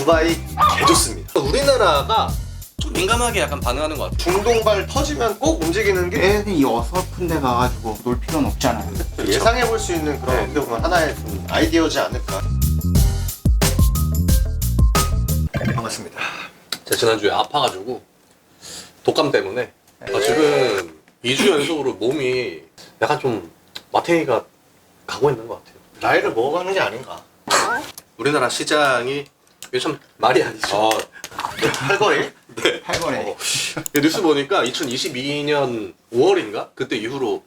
두바이 개 좋습니다. 우리나라가 좀 민감하게 약간 반응하는 것 같아요. 중동발 터지면 꼭 움직이는 게 애들이 어설픈 데 가가지고 놀 필요는 없잖아요. 예상해 볼 수 있는 그런 어떻게 보면 하나의 좀 아이디어지 않을까. 반갑습니다. 제가 지난주에 아파가지고 독감 때문에 지금 2주 연속으로 몸이 약간 좀 마탱이가 가고 있는 것 같아요. 나이를 먹어가는 게 아닌가. 우리나라 시장이 이게 참 말이 아니죠. 팔거리? 네. 팔거래. 뉴스 보니까 2022년 5월인가? 그때 이후로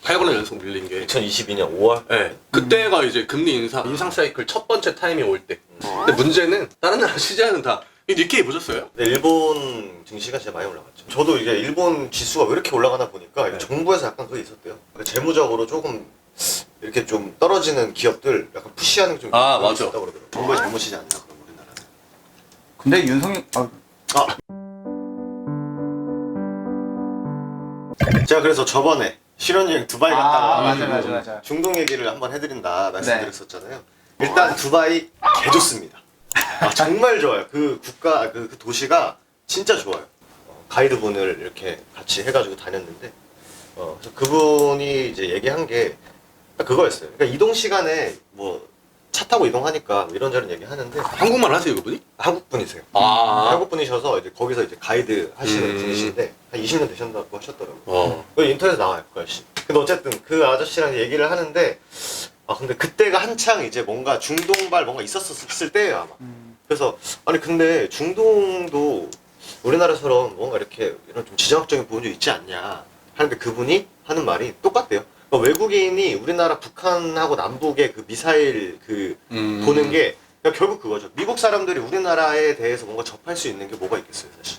8번 연속 밀린 게 2022년 5월? 네. 그때가 이제 금리 인상 사이클 첫 번째 타이밍 올 때. 근데 문제는 다른 나라 시장은 다 이 니케이 보셨어요? 네, 일본 증시가 진짜 많이 올라갔죠. 저도 이제 일본 지수가 왜 이렇게 올라가나 보니까 정부에서 약간 그게 있었대요. 재무적으로 조금 이렇게 좀 떨어지는 기업들 약간 푸시하는 게 좀 아, 맞아. 있다고 그러더라고요. 정부의 잘못이지 않나 그럼 우리나라는. 근데 윤석열 제가 그래서 저번에 신혼여행 두바이 갔다가 맞아. 중동 얘기를 한번 해드린다 말씀드렸었잖아요. 일단 두바이 개 좋습니다. 정말 좋아요. 그 국가, 그 도시가 진짜 좋아요. 가이드분을 이렇게 같이 해가지고 다녔는데, 그래서 그분이 이제 얘기한 게 딱 그거였어요. 그러니까 이동 시간에 뭐 차 타고 이동하니까 뭐 이런저런 얘기하는데 한국말 하세요, 그분이? 한국 분이세요. 아. 한국 분이셔서 이제 거기서 이제 가이드 하시는 분이신데 한 20년 되셨다고 하셨더라고요. 어. 그 인터넷에 나와요, 그 아저씨. 근데 어쨌든 그 아저씨랑 얘기를 하는데, 근데 그때가 한창 이제 뭔가 중동발 뭔가 있었을 때예요, 아마. 그래서, 아니, 근데 중동도 우리나라처럼 뭔가 이렇게 이런 좀 지정학적인 부분이 있지 않냐 하는데 그분이 하는 말이 똑같대요. 그러니까 외국인이 우리나라 북한하고 남북의 그 미사일 보는 게 그러니까 결국 그거죠. 미국 사람들이 우리나라에 대해서 뭔가 접할 수 있는 게 뭐가 있겠어요, 사실.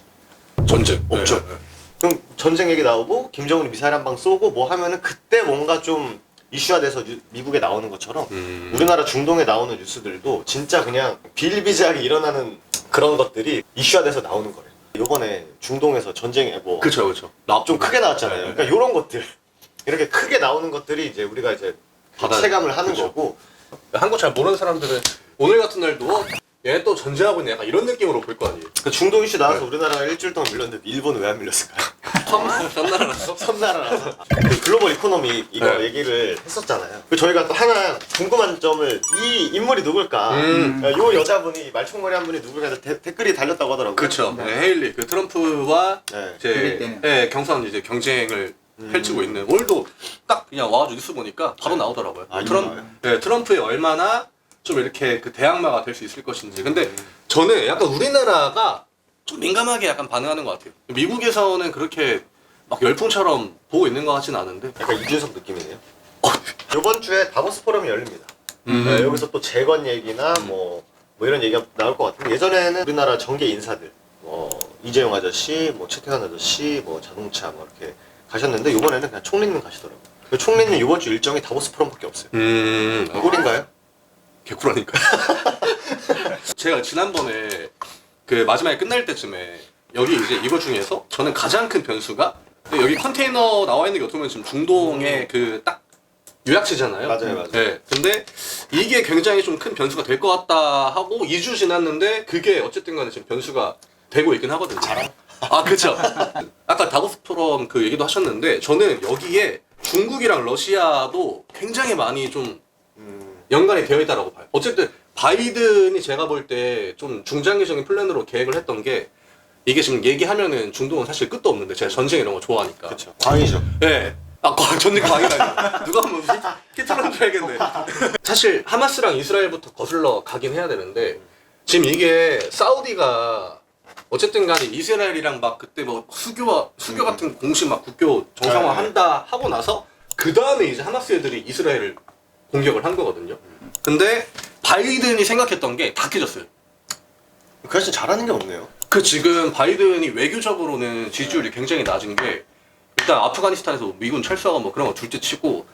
전쟁. 없죠. 네. 그럼 전쟁 얘기 나오고 김정은이 미사일 한 방 쏘고 뭐 하면은 그때 뭔가 좀 이슈화돼서 미국에 나오는 것처럼 우리나라 중동에 나오는 뉴스들도 진짜 그냥 비일비재하게 일어나는 그런 것들이 이슈화돼서 나오는 거예요. 이번에 중동에서 전쟁에 뭐 그쵸. 좀 크게 나왔잖아요. 네. 그러니까 이런 것들 이렇게 크게 나오는 것들이 이제 우리가 이제 체감을 하는 그쵸. 거고. 한국 잘 모르는 사람들은 오늘 같은 날도 얘 또 전쟁하고 있네 약간 이런 느낌으로 볼 거 아니에요. 그 중동 이슈 나와서 우리나라가 일주일 동안 밀렸는데 일본은 왜 안 밀렸을까요? 섬나라라서? 섬나라라서. 그 글로벌 이코노미 이거 네. 얘기를 했었잖아요. 그 저희가 또 하나 궁금한 점을 이 인물이 누굴까? 요 여자분이 말총머리 한 분이 누굴까 해서 댓글이 달렸다고 하더라고요. 그렇죠. 네, 헤일리 그 트럼프와 네. 이제 경선 이제 경쟁을 펼치고 있는 오늘도 딱 그냥 와가지고 뉴스 보니까 바로 나오더라고요. 아, 이거 나와요? 트럼프에 얼마나 좀 이렇게 그 대항마가 될 수 있을 것인지. 근데 저는 약간 우리나라가 좀 민감하게 약간 반응하는 것 같아요. 미국에서는 그렇게 막 열풍처럼 보고 있는 것 같지는 않은데. 약간 이준석 느낌이네요. 이번 주에 다보스 포럼이 열립니다. 네, 여기서 또 재건 얘기나 뭐 이런 얘기가 나올 것 같은데 예전에는 우리나라 정계 인사들 이재용 아저씨, 뭐 최태환 아저씨, 뭐 자동차 뭐 이렇게 가셨는데 이번에는 그냥 총리님 가시더라고요. 그 총리님 이번 주 일정이 다보스 포럼밖에 없어요. 꿀인가요? 개꿀하니까. 제가 지난번에 그 마지막에 끝날 때쯤에 여기 이제 이거 중에서 저는 가장 큰 변수가 여기 컨테이너 나와 있는 게 어떻게 보면 지금 중동의 그 딱 요약지잖아요. 맞아요. 네. 근데 이게 굉장히 좀 큰 변수가 될 것 같다 하고 2주 지났는데 그게 어쨌든 간에 지금 변수가 되고 있긴 하거든요. 아, 그쵸. 아까 다보스 포럼 그 얘기도 하셨는데 저는 여기에 중국이랑 러시아도 굉장히 많이 좀 연관이 되어 있다라고 봐요. 어쨌든 바이든이 제가 볼 때 좀 중장기적인 플랜으로 계획을 했던 게 이게 지금 얘기하면은 중동은 사실 끝도 없는데 제가 전쟁 이런 거 좋아하니까. 그렇죠. 광이죠. 네. 전쟁 광이라니. 누가 하면 히틀러인 줄 알겠네. 사실 하마스랑 이스라엘부터 거슬러 가긴 해야 되는데 지금 이게 사우디가 어쨌든 간에 이스라엘이랑 막 그때 뭐 수교 같은 공식 막 국교 정상화 한다 하고 나서 그 다음에 이제 하마스 애들이 이스라엘을 공격을 한 거거든요. 근데 바이든이 생각했던 게 다 깨졌어요. 그 아저씨 잘하는 게 없네요. 그 지금 바이든이 외교적으로는 지지율이 굉장히 낮은 게 일단 아프가니스탄에서 미군 철수하고 뭐 그런 거 둘째 치고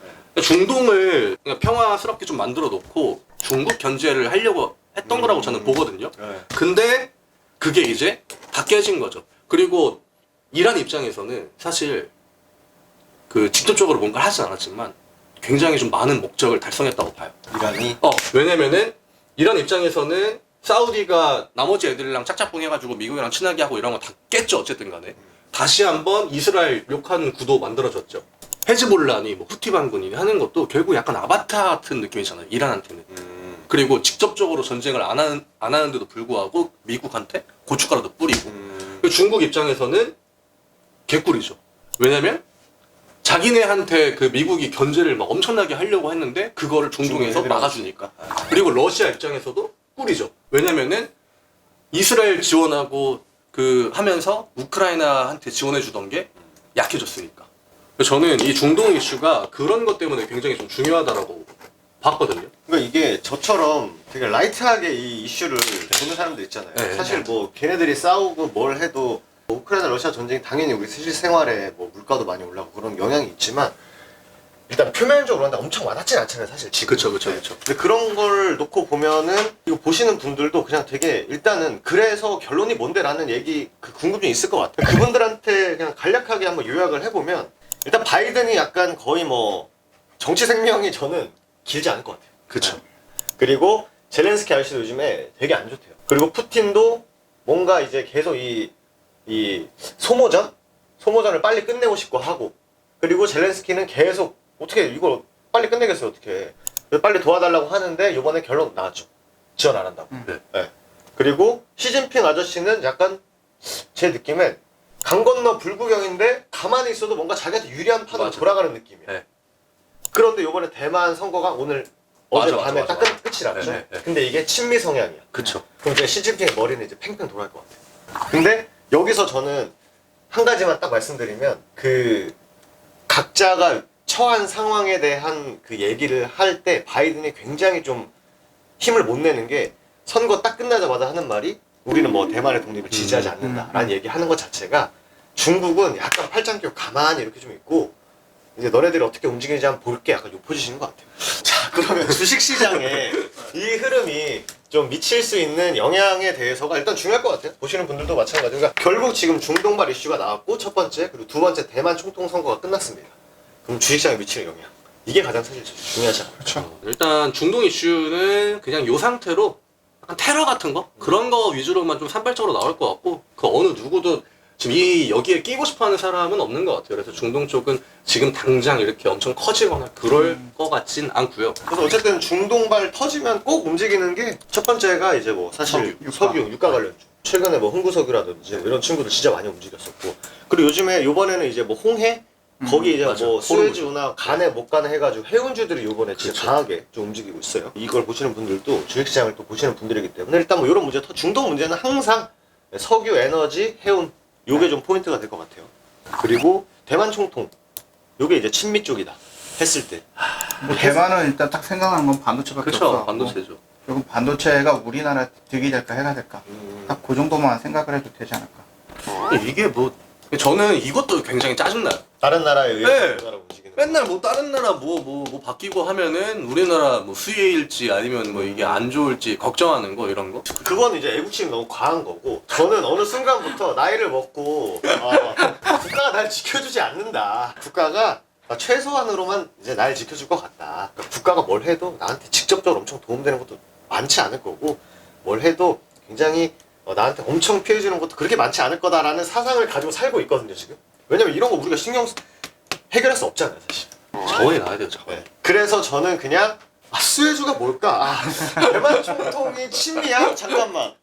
중동을 그냥 평화스럽게 좀 만들어 놓고 중국 견제를 하려고 했던 거라고 저는 보거든요. 근데 그게 이제 다 깨진 거죠. 그리고 이란 입장에서는 사실 그 직접적으로 뭔가를 하진 않았지만 굉장히 좀 많은 목적을 달성했다고 봐요. 이란이? 왜냐면은 이란 입장에서는 사우디가 나머지 애들이랑 짝짝꿍 해가지고 미국이랑 친하게 하고 이런 거 다 깼죠. 어쨌든 간에. 다시 한번 이스라엘 욕하는 구도 만들어졌죠. 헤즈볼라니 뭐 후티 반군이 하는 것도 결국 약간 아바타 같은 느낌이잖아요. 이란한테는. 그리고 직접적으로 전쟁을 안 하는데도 불구하고 미국한테 고춧가루도 뿌리고. 중국 입장에서는 개꿀이죠. 왜냐면 자기네한테 그 미국이 견제를 막 엄청나게 하려고 했는데 그거를 중동에서 막아주니까. 그리고 러시아 입장에서도 꿀이죠. 왜냐면은 이스라엘 지원하고 그 하면서 우크라이나한테 지원해주던 게 약해졌으니까. 그래서 저는 이 중동 이슈가 그런 것 때문에 굉장히 좀 중요하다라고 봤거든요. 그러니까 이게 저처럼 되게 라이트하게 이 이슈를 보는 사람들 있잖아요. 네, 사실 네. 뭐 걔네들이 싸우고 뭘 해도 뭐 우크라이나 러시아 전쟁이 당연히 우리 실생활에 뭐 물가도 많이 올라가고 그런 영향이 있지만 일단 표면적으로 한다 엄청 와닿진 않잖아요, 사실 지금. 그쵸. 근데 그런 걸 놓고 보면은 이거 보시는 분들도 그냥 되게 일단은 그래서 결론이 뭔데라는 얘기 그 궁금증이 있을 것 같아요. 그분들한테 그냥 간략하게 한번 요약을 해보면 일단 바이든이 약간 거의 뭐 정치 생명이 저는 길지 않을 것 같아요. 그쵸. 그리고 젤렌스키 아저씨도 요즘에 되게 안 좋대요. 그리고 푸틴도 뭔가 이제 계속 이 소모전을 빨리 끝내고 싶고 하고 그리고 젤렌스키는 계속 어떻게 이걸 빨리 끝내겠어요 어떻게 빨리 도와달라고 하는데 이번에 결론 나왔죠. 지원 안 한다고. 네. 네. 그리고 시진핑 아저씨는 약간 제 느낌엔 강 건너 불구경인데 가만히 있어도 뭔가 자기한테 유리한 판으로 맞아. 돌아가는 느낌이에요. 네. 그런데 이번에 대만 선거가 오늘 어제 맞아, 밤에 맞아, 딱 맞아. 끝이 났죠. 네, 네. 근데 이게 친미 성향이야. 그쵸. 그럼 이제 시진핑의 머리는 이제 팽팽 돌아갈 것 같아요. 근데 여기서 저는 한 가지만 딱 말씀드리면 그 각자가 처한 상황에 대한 그 얘기를 할 때 바이든이 굉장히 좀 힘을 못 내는 게 선거 딱 끝나자마자 하는 말이 우리는 뭐 대만의 독립을 지지하지 않는다라는 얘기 하는 것 자체가 중국은 약간 팔짱 끼고 가만히 이렇게 좀 있고 이제 너네들이 어떻게 움직이는지 한번 볼게 약간 요 포지션인 것 같아요. 자 그러면 주식시장에 이 흐름이 좀 미칠 수 있는 영향에 대해서가 일단 중요할 것 같아요. 보시는 분들도 마찬가지고 그러니까 결국 지금 중동발 이슈가 나왔고 첫 번째 그리고 두 번째 대만 총통 선거가 끝났습니다. 그럼 주식시장에 미치는 영향 이게 가장 사실 중요하지 않아요. 그렇죠. 일단 중동 이슈는 그냥 요 상태로 약간 테러 같은 거? 그런 거 위주로만 좀 산발적으로 나올 것 같고 그 어느 누구도 지금 여기에 끼고 싶어하는 사람은 없는 것 같아요. 그래서 중동 쪽은 지금 당장 이렇게 엄청 커지거나 그럴 것 같진 않고요. 그래서 어쨌든 중동발 터지면 꼭 움직이는 게 첫 번째가 이제 뭐 사실 석유, 유가 관련주. 최근에 뭐 흥구석유라든지 뭐 이런 친구들 진짜 많이 움직였었고 그리고 요즘에 요번에는 이제 뭐 홍해 거기 이제 맞아. 뭐 수에즈나 간에 못 가네 해가지고 해운주들이 요번에 진짜 그렇죠. 강하게 좀 움직이고 있어요. 이걸 보시는 분들도 주식시장을 또 보시는 분들이기 때문에 일단 뭐 이런 문제, 중동 문제는 항상 석유, 에너지, 해운 요게 좀 포인트가 될 것 같아요. 그리고 대만 총통 요게 이제 친미 쪽이다 했을 때 뭐 대만은 일단 딱 생각하는 건 반도체밖에 그쵸. 없어. 반도체죠. 결국 반도체가 우리나라 득이 될까 해가 될까. 딱 그 정도만 생각을 해도 되지 않을까. 근데 이게 뭐 저는 이것도 굉장히 짜증나요. 다른 나라에 의해서 네. 우리나라 움직이는 맨날 뭐 다른 나라 뭐 바뀌고 하면은 우리나라 뭐 수혜일지 아니면 뭐 이게 안 좋을지 걱정하는 거 이런 거. 그건 이제 애국심이 너무 과한 거고 저는 어느 순간부터 나이를 먹고 국가가 날 지켜주지 않는다. 국가가 최소한으로만 이제 날 지켜줄 것 같다. 그러니까 국가가 뭘 해도 나한테 직접적으로 엄청 도움되는 것도 많지 않을 거고 뭘 해도 굉장히 나한테 엄청 피해주는 것도 그렇게 많지 않을 거다라는 사상을 가지고 살고 있거든요 지금. 왜냐면 이런 거 우리가 해결할 수 없잖아요 사실. 저에 나야 돼요. 저에. 네. 그래서 저는 그냥 수혜주가 뭘까? 대만 총통이 친미야? 잠깐만.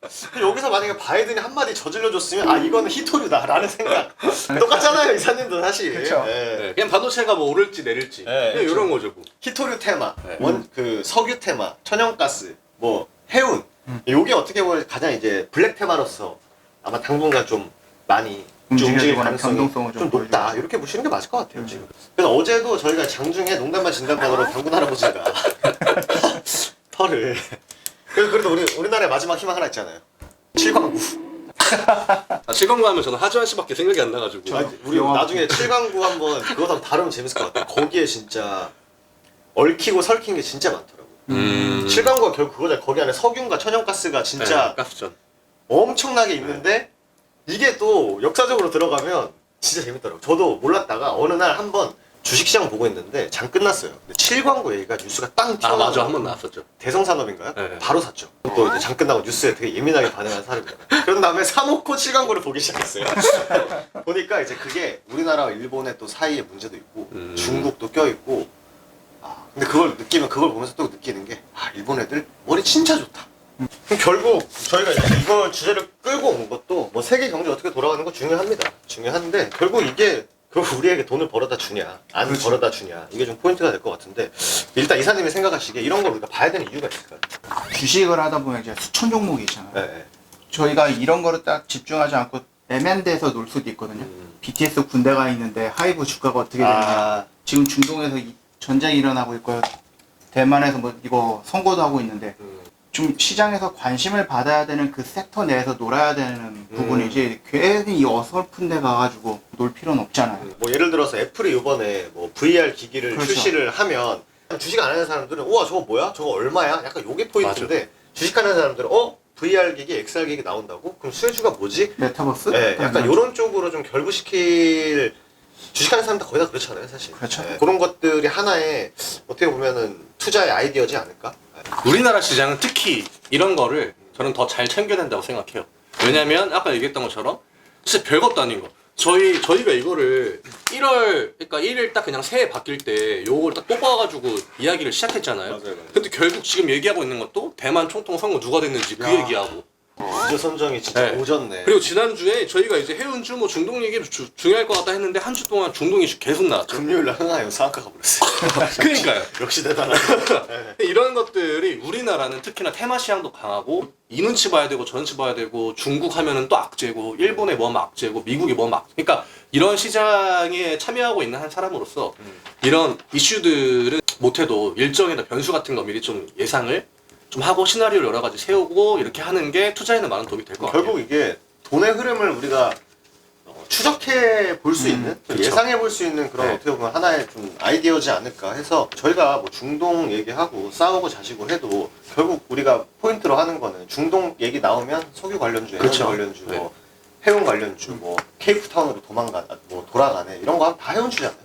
여기서 만약에 바이든이 한마디 저질러줬으면 이거는 히토류다라는 생각. 똑같잖아요 이사님도 사실. 그쵸. 예. 네, 그냥 반도체가 뭐 오를지 내릴지 네, 그냥 이런 거죠. 뭐. 히토류 테마, 네. 그 석유 테마, 천연가스, 뭐 해운. 요게 어떻게 보면 가장 이제 블랙 테마로서 아마 당분간 좀 많이 좀 움직일 움직여주거나 가능성이 변동성을 좀 좀 높다. 보여주고. 이렇게 보시는 게 맞을 것 같아요 지금. 그래서 어제도 저희가 장중에 농담반 진담반으로 당군 할아버지가 털을. 그래도 우리나라의 마지막 희망 하나 있잖아요. 7광구. 실광구 하면 저는 하지원 씨밖에 생각이 안 나가지고. 우리 나중에 7광구 한번 그거 한번 다루면 재밌을 것 같아요. 거기에 진짜 얽히고 설킨 게 진짜 많더라고요. 7광구가 결국 그거잖아요. 거기 안에 석유과 천연가스가 진짜 네, 가스전. 엄청나게 있는데 이게 또 역사적으로 들어가면 진짜 재밌더라고요. 저도 몰랐다가 어느 날 한번 주식시장 보고 있는데 장 끝났어요. 근데 7광고 얘기가 뉴스가 땅 아 튀어나와. 맞아, 한 번 나왔었죠. 대성산업인가요? 네. 바로 샀죠. 또 이제 장 끝나고 뉴스에 되게 예민하게 반응하는 사람입니다. 그런 다음에 사놓고 7광고를 보기 시작했어요. 보니까 이제 그게 우리나라와 일본의 또 사이에 문제도 있고 중국도 껴있고 근데 그걸 느끼면 그걸 보면서 또 느끼는 게 일본 애들 머리 진짜 좋다. 그럼 결국 저희가 이제 이걸 주제를 끌고 온 것도 뭐 세계 경제 어떻게 돌아가는 거 중요합니다. 중요한데 결국 이게 결국 우리에게 돈을 벌어다 주냐 안 그렇죠. 벌어다 주냐 이게 좀 포인트가 될 것 같은데 일단 이사님이 생각하시기에 이런 걸 우리가 봐야 되는 이유가 있을까요? 주식을 하다 보면 이제 수천 종목이 있잖아요. 네. 저희가 이런 거를 딱 집중하지 않고 애매한 데서 놀 수도 있거든요. BTS 군대가 있는데 하이브 주가가 어떻게 되느냐. 지금 중동에서 전쟁이 일어나고 있고요. 대만에서 뭐 이거 선거도 하고 있는데 좀 시장에서 관심을 받아야 되는 그 섹터 내에서 놀아야 되는 부분이지 괜히 이 어설픈 데 가가지고 놀 필요는 없잖아요. 뭐 예를 들어서 애플이 이번에 뭐 VR 기기를 그렇죠. 출시를 하면 주식 안 하는 사람들은 우와 저거 뭐야? 저거 얼마야? 약간 요게 포인트인데 주식하는 사람들은 VR 기기, XR 기기 나온다고? 그럼 수혜주가 뭐지? 메타버스? 네, 약간 이런 쪽으로 좀 결부시킬 주식하는 사람들 거의 다 그렇잖아요, 사실. 그렇죠. 네, 그런 것들이 하나의 어떻게 보면은 투자의 아이디어지 않을까? 우리나라 시장은 특히 이런 거를 저는 더 잘 챙겨야 된다고 생각해요. 왜냐면 아까 얘기했던 것처럼 진짜 별것도 아닌 거. 저희가 이거를 1월, 그러니까 1일 딱 그냥 새해 바뀔 때 요걸 딱 뽑아가지고 이야기를 시작했잖아요. 맞아요. 근데 결국 지금 얘기하고 있는 것도 대만 총통 선거 누가 됐는지 그 야. 얘기하고. 주제 선정이 진짜 네. 오졌네. 그리고 지난주에 저희가 이제 해운주 뭐 중동 얘기 중요할 것 같다 했는데 한 주 동안 중동 이슈 계속 나왔죠. 금요일날 흥하요 상한가가 버렸어요. 그러니까요. 역시 대단하다. 네. 이런 것들이 우리나라는 특히나 테마 시장도 강하고 이 눈치 봐야 되고 저 눈치 봐야 되고 중국 하면은 또 악재고 일본에 뭐 하면 악재고 미국이 뭐 하면 악재. 그러니까 이런 시장에 참여하고 있는 한 사람으로서 이런 이슈들은 못해도 일정이나 변수 같은 거 미리 좀 예상을 좀 하고 시나리오를 여러 가지 세우고 이렇게 하는 게 투자에는 많은 도움이 될 것 같아요. 결국 이게 돈의 흐름을 우리가 추적해 볼 수 있는 그쵸. 예상해 볼 수 있는 그런 네. 어떻게 보면 하나의 좀 아이디어지 않을까 해서 저희가 뭐 중동 얘기하고 싸우고 자시고 해도 결국 우리가 포인트로 하는 거는 중동 얘기 나오면 석유 관련주, 에너지 그쵸. 관련주, 네. 뭐 해운 관련주, 뭐 케이프타운으로 돌아가네 이런 거 하면 다 해운주잖아요.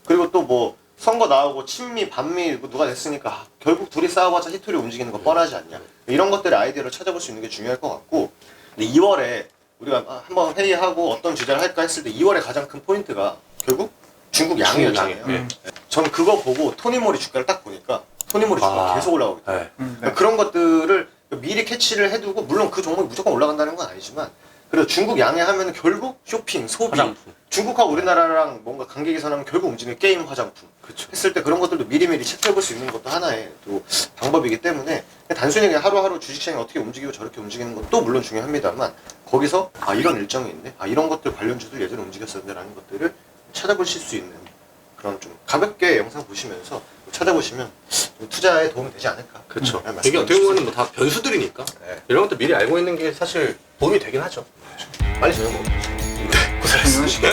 그리고 또 뭐 선거 나오고 친미 반미 뭐 누가 됐으니까 결국 둘이 싸워봤자 히토리 움직이는 거 뻔하지 않냐. 이런 것들의 아이디어를 찾아볼 수 있는 게 중요할 것 같고 근데 2월에 우리가 한번 회의하고 어떤 주제를 할까 했을 때 2월에 가장 큰 포인트가 결국 중국 양이었잖아요. 중국 양, 전 그거 보고 토니모리 주가를 딱 보니까 토니모리 주가가 계속 올라가고 있다. 네. 그러니까 그런 것들을 미리 캐치를 해두고 물론 그 종목이 무조건 올라간다는 건 아니지만 그래도 중국 양해 하면 결국 쇼핑, 소비 화장품. 중국하고 우리나라랑 뭔가 관계 개선하면 결국 움직이는 게임, 화장품 그쵸. 했을 때 그런 것들도 미리미리 체크해볼 수 있는 것도 하나의 또 방법이기 때문에 그냥 단순히 그냥 하루하루 주식시장이 어떻게 움직이고 저렇게 움직이는 것도 물론 중요합니다만 거기서 이런 일정이 있네 이런 것들 관련주들 예전에 움직였었는데 라는 것들을 찾아보실 수 있는 그런 좀 가볍게 영상 보시면서 찾아보시면 좀 투자에 도움이 되지 않을까 그렇죠. 네, 이게 어떻게 말씀드리고 보면 뭐 다 변수들이니까 네. 이런 것들 미리 알고 있는 게 사실 도움이 되긴 하죠. 빨리 저녁 먹어요. 고생하셨습니다.